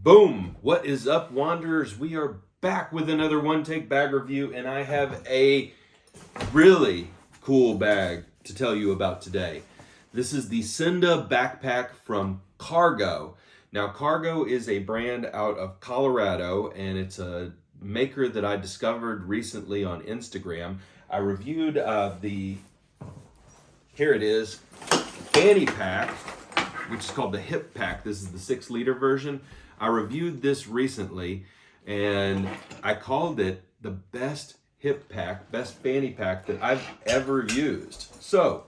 Boom! What is up, Wanderers? We are back with another One Take Bag review, and I have a really cool bag to tell you about today. This is the Senda backpack from Kargo. Now, Kargo is a brand out of Colorado, and it's a maker that I discovered recently on Instagram. I reviewed here it is, fanny pack, which is called the hip pack. This is the 6-liter version. I reviewed this recently, and I called it the best hip pack, best fanny pack that I've ever used. So,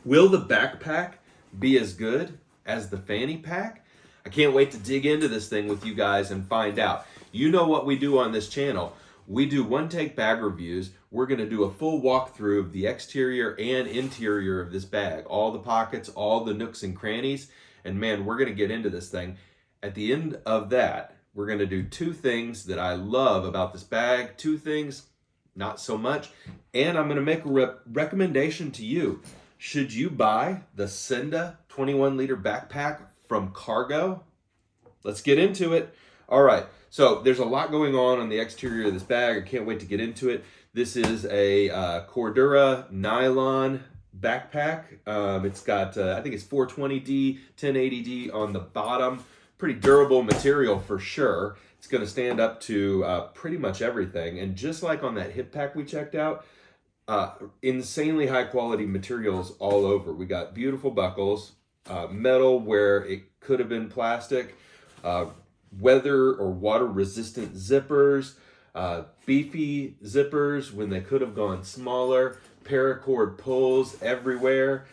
will the backpack be as good as the fanny pack? I can't wait to dig into this thing with you guys and find out. You know what we do on this channel. We do one take bag reviews. We're going to do a full walkthrough of the exterior and interior of this bag. All the pockets, all the nooks and crannies. And man, we're going to get into this thing. At the end of that, we're going to do 2 things that I love about this bag. 2 things, not so much. And I'm going to make a recommendation to you. Should you buy the Senda 21-liter backpack from Kargo? Let's get into it. All right. So there's a lot going on the exterior of this bag. I can't wait to get into it. This is a Cordura nylon backpack. It's got, I think it's 420D, 1080D on the bottom. Pretty durable material for sure. It's going to stand up to pretty much everything. And just like on that hip pack we checked out, insanely high quality materials all over. We got beautiful buckles, metal where it could have been plastic, weather or water resistant zippers, beefy zippers when they could have gone smaller, paracord pulls everywhere.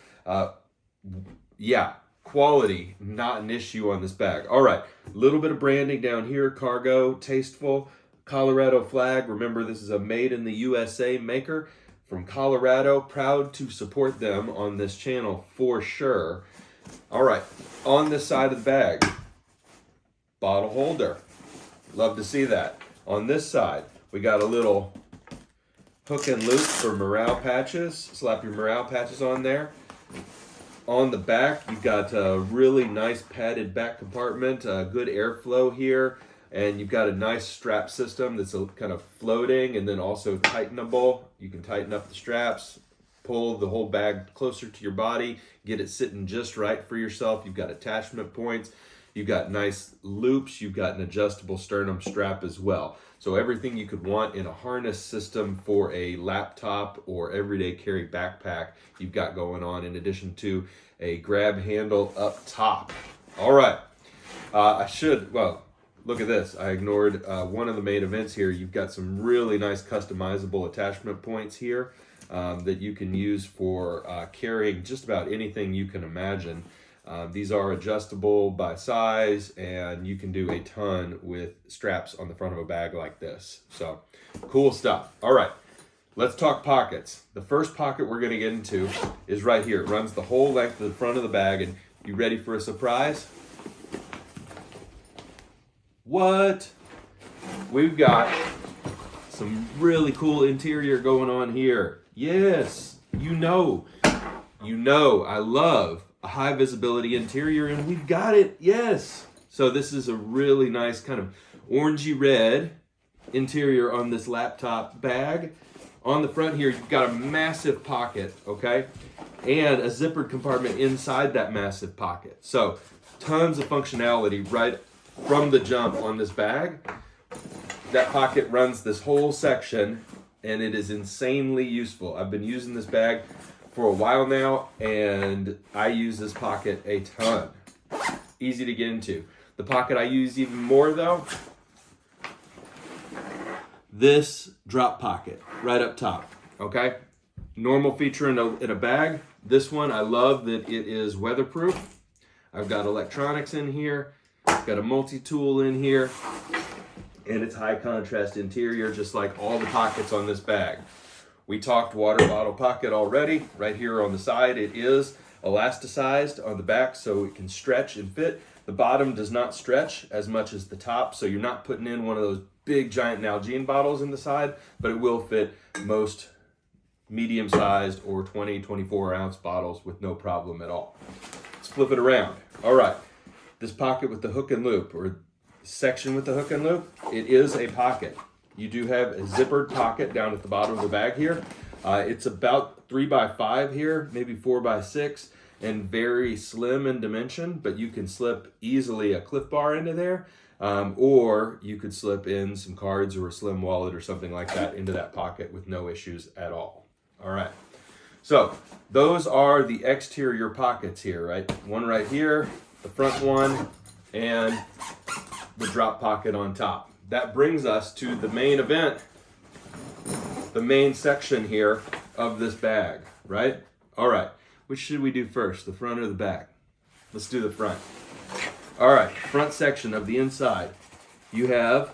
Yeah, quality, not an issue on this bag. All right, a little bit of branding down here, Kargo, tasteful, Colorado flag. Remember, this is a made in the USA maker from Colorado. Proud to support them on this channel for sure. All right, on this side of the bag, bottle holder. Love to see that. On this side, we got a little hook and loop for morale patches. Slap your morale patches on there. On the back, you've got a really nice padded back compartment, good airflow here, and you've got a nice strap system that's kind of floating and then also tightenable. You can tighten up the straps, pull the whole bag closer to your body, get it sitting just right for yourself. You've got attachment points. You've got nice loops. You've got an adjustable sternum strap as well. So everything you could want in a harness system for a laptop or everyday carry backpack, you've got going on, in addition to a grab handle up top. All right. Look at this. I ignored one of the main events here. You've got some really nice customizable attachment points here that you can use for carrying just about anything you can imagine. These are adjustable by size, and you can do a ton with straps on the front of a bag like this. So, cool stuff. All right, let's talk pockets. The first pocket we're going to get into is right here. It runs the whole length of the front of the bag, and you ready for a surprise? What? We've got some really cool interior going on here. Yes, you know, I love a high visibility interior, and we've got it. Yes. So this is a really nice kind of orangey red interior on this laptop bag. On the front here, you've got a massive pocket, okay? And a zippered compartment inside that massive pocket. So tons of functionality right from the jump on this bag. That pocket runs this whole section, and it is insanely useful. I've been using this bag for a while now, and I use this pocket a ton. Easy to get into. The pocket I use even more though, this drop pocket right up top, okay? Normal feature in a bag. This one, I love that it is weatherproof. I've got electronics in here, got a multi-tool in here, and it's high contrast interior just like all the pockets on this bag. We talked water bottle pocket already. Right here on the side, it is elasticized on the back so it can stretch and fit. The bottom does not stretch as much as the top, so you're not putting in one of those big giant Nalgene bottles in the side, but it will fit most medium-sized or 20, 24-ounce bottles with no problem at all. Let's flip it around. All right. this pocket with the hook and loop, or section with the hook and loop, it is a pocket. You do have a zippered pocket down at the bottom of the bag here. It's about 3x5 here, maybe 4x6, and very slim in dimension, but you can slip easily a Cliff Bar into there, or you could slip in some cards or a slim wallet or something like that into that pocket with no issues at all. All right, so those are the exterior pockets here, right? One right here, the front one, and the drop pocket on top. That brings us to the main event, the main section here of this bag, right? All right, which should we do first, the front or the back? Let's do the front. All right, front section of the inside. You have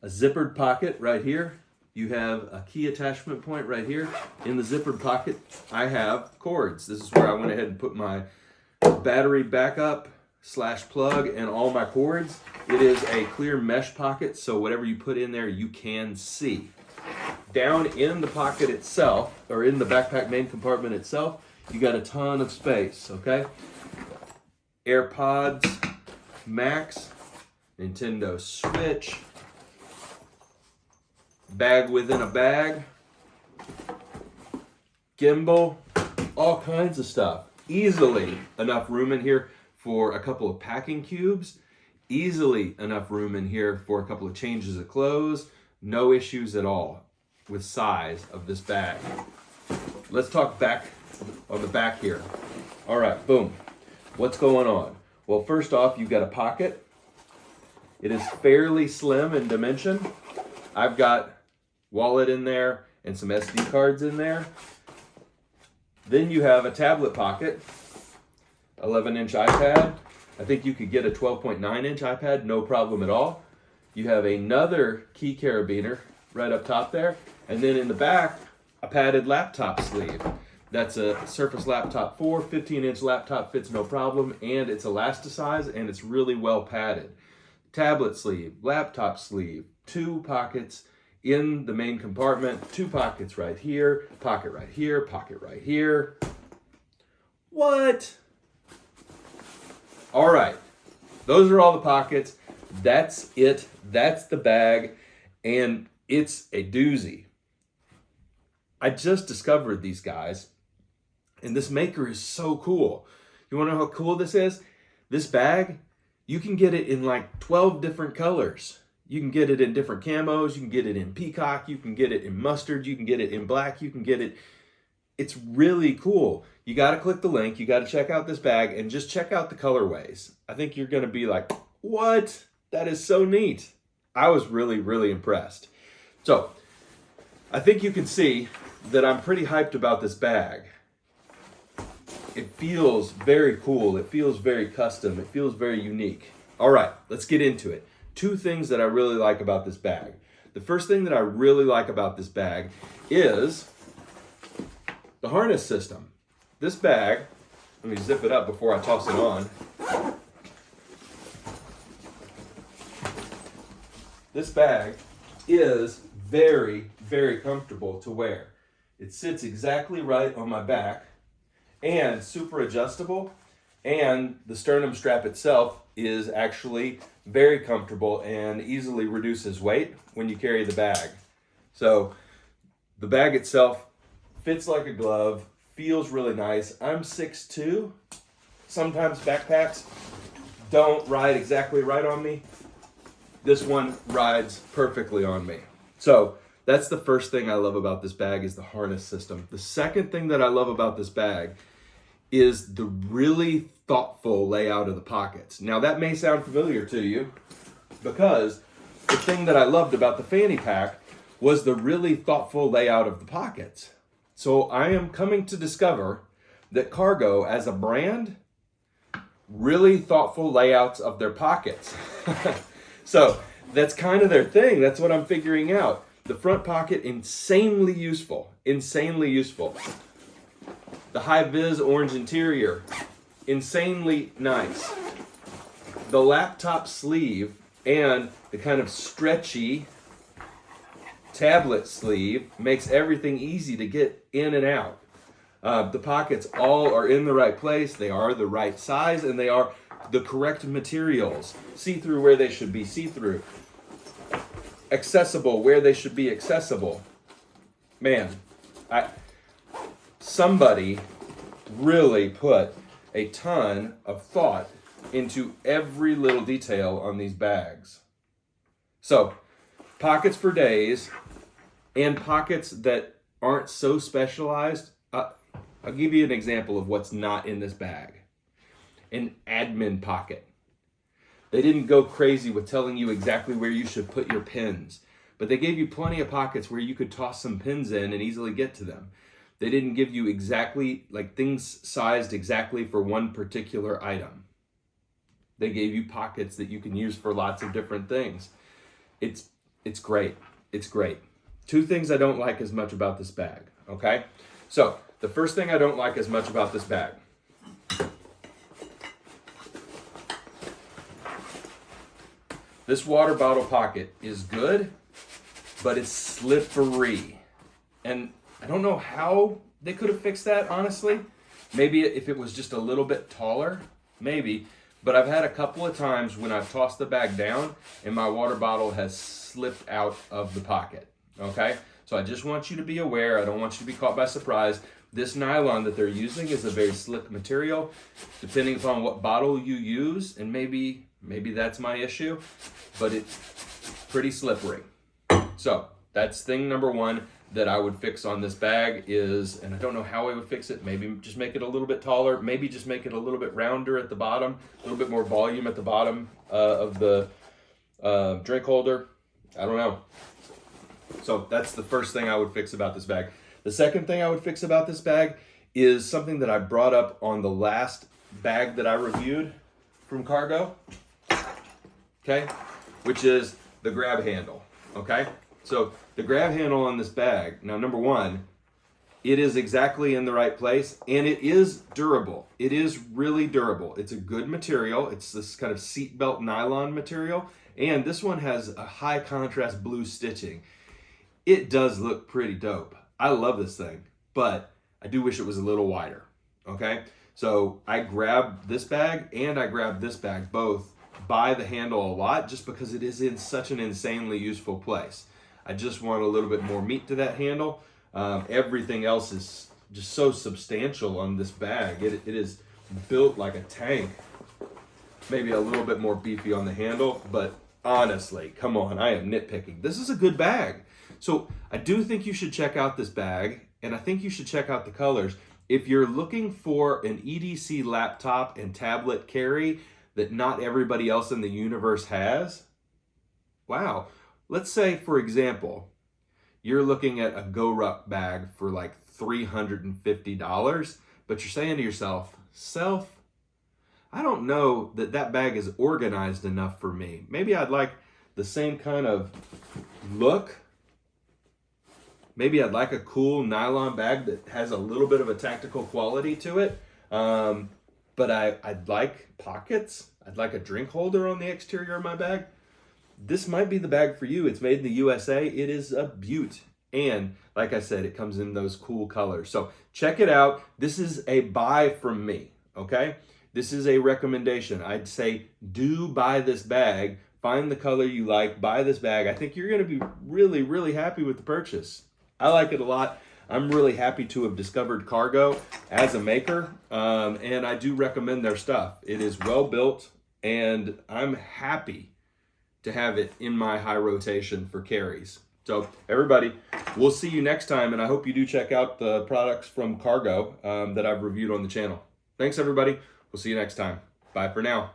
a zippered pocket right here. You have a key attachment point right here. In the zippered pocket, I have cords. This is where I went ahead and put my battery backup / plug and all my cords. It is a clear mesh pocket, so whatever you put in there, you can see. Down in the pocket itself, or in the backpack main compartment itself, you got a ton of space, okay? AirPods Max, Nintendo Switch, bag within a bag, gimbal, all kinds of stuff. Easily enough room in here for a couple of packing cubes, easily enough room in here for a couple of changes of clothes. No issues at all with size of this bag. Let's talk back on the back here. All right, boom. What's going on? Well, first off, you've got a pocket. It is fairly slim in dimension. I've got wallet in there and some SD cards in there. Then you have a tablet pocket, 11-inch iPad. I think you could get a 12.9-inch iPad, no problem at all. You have another key carabiner right up top there. And then in the back, a padded laptop sleeve. That's a Surface Laptop 4, 15-inch laptop, fits no problem, and it's elasticized and it's really well padded. Tablet sleeve, laptop sleeve, 2 pockets in the main compartment, 2 pockets right here, pocket right here, pocket right here. What? All right, those are all the pockets. That's it. That's the bag, and it's a doozy. I just discovered these guys, and this maker is so cool. You want to know how cool this is? This bag, you can get it in like 12 different colors. You can get it in different camos. You can get it in peacock. You can get it in mustard. You can get it in black. You can get it. It's really cool. You got to click the link. You got to check out this bag and just check out the colorways. I think you're going to be like, what? That is so neat. I was really, really impressed. So I think you can see that I'm pretty hyped about this bag. It feels very cool. It feels very custom. It feels very unique. All right, let's get into it. 2 things that I really like about this bag. The first thing that I really like about this bag is the harness system. This bag, let me zip it up before I toss it on. This bag is very, very comfortable to wear. It sits exactly right on my back and super adjustable, and the sternum strap itself is actually very comfortable and easily reduces weight when you carry the bag. So the bag itself fits like a glove, feels really nice. I'm 6'2". Sometimes backpacks don't ride exactly right on me. This one rides perfectly on me. So that's the first thing I love about this bag, is the harness system. The second thing that I love about this bag is the really thoughtful layout of the pockets. Now that may sound familiar to you, because the thing that I loved about the fanny pack was the really thoughtful layout of the pockets. So I am coming to discover that Kargo as a brand, really thoughtful layouts of their pockets. So that's kind of their thing. That's what I'm figuring out. The front pocket, insanely useful, insanely useful. The high-vis orange interior, insanely nice. The laptop sleeve and the kind of stretchy tablet sleeve makes everything easy to get in and out. The pockets all are in the right place. They are the right size, and they are the correct materials, see-through where they should be see-through, accessible where they should be accessible. Man, somebody really put a ton of thought into every little detail on these bags. So, pockets for days and pockets that aren't so specialized. I'll give you an example of what's not in this bag. An admin pocket. They didn't go crazy with telling you exactly where you should put your pins, but they gave you plenty of pockets where you could toss some pins in and easily get to them. They didn't give you exactly, like things sized exactly for one particular item. They gave you pockets that you can use for lots of different things. It's great. It's great. Two things I don't like as much about this bag, okay? So, the first thing I don't like as much about this bag. This water bottle pocket is good, but it's slippery. And I don't know how they could have fixed that, honestly. Maybe if it was just a little bit taller, maybe. But I've had a couple of times when I've tossed the bag down and my water bottle has slipped out of the pocket, okay? So I just want you to be aware. I don't want you to be caught by surprise. This nylon that they're using is a very slick material. Depending upon what bottle you use, and maybe that's my issue, but it's pretty slippery. So that's thing number one that I would fix on this bag is, and I don't know how I would fix it, maybe just make it a little bit taller, maybe just make it a little bit rounder at the bottom, a little bit more volume at the bottom of the drink holder. I don't know. So that's the first thing I would fix about this bag. The second thing I would fix about this bag is something that I brought up on the last bag that I reviewed from Kargo, okay, which is the grab handle, okay? So the grab handle on this bag, now number one, it is exactly in the right place and it is durable. It is really durable. It's a good material. It's this kind of seatbelt nylon material, and this one has a high contrast blue stitching. It does look pretty dope. I love this thing, but I do wish it was a little wider, okay? So I grabbed this bag and I grabbed this bag both by the handle a lot just because it is in such an insanely useful place. I just want a little bit more meat to that handle. Everything else is just so substantial on this bag. It is built like a tank. Maybe a little bit more beefy on the handle, but honestly, come on, I am nitpicking. This is a good bag. So I do think you should check out this bag, and I think you should check out the colors. If you're looking for an EDC laptop and tablet carry that not everybody else in the universe has, wow. Let's say, for example, you're looking at a GoRuck bag for like $350, but you're saying to yourself, I don't know that that bag is organized enough for me. Maybe I'd like the same kind of look. Maybe I'd like a cool nylon bag that has a little bit of a tactical quality to it. But I'd like pockets. I'd like a drink holder on the exterior of my bag. This might be the bag for you. It's made in the USA. It is a beaut. And like I said, it comes in those cool colors. So check it out. This is a buy from me, okay? This is a recommendation. I'd say do buy this bag. Find the color you like. Buy this bag. I think you're going to be really, really happy with the purchase. I like it a lot. I'm really happy to have discovered Kargo as a maker, and I do recommend their stuff. It is well built, and I'm happy to have it in my high rotation for carries. So everybody, we'll see you next time, and I hope you do check out the products from Kargo that I've reviewed on the channel. Thanks, everybody. We'll see you next time. Bye for now.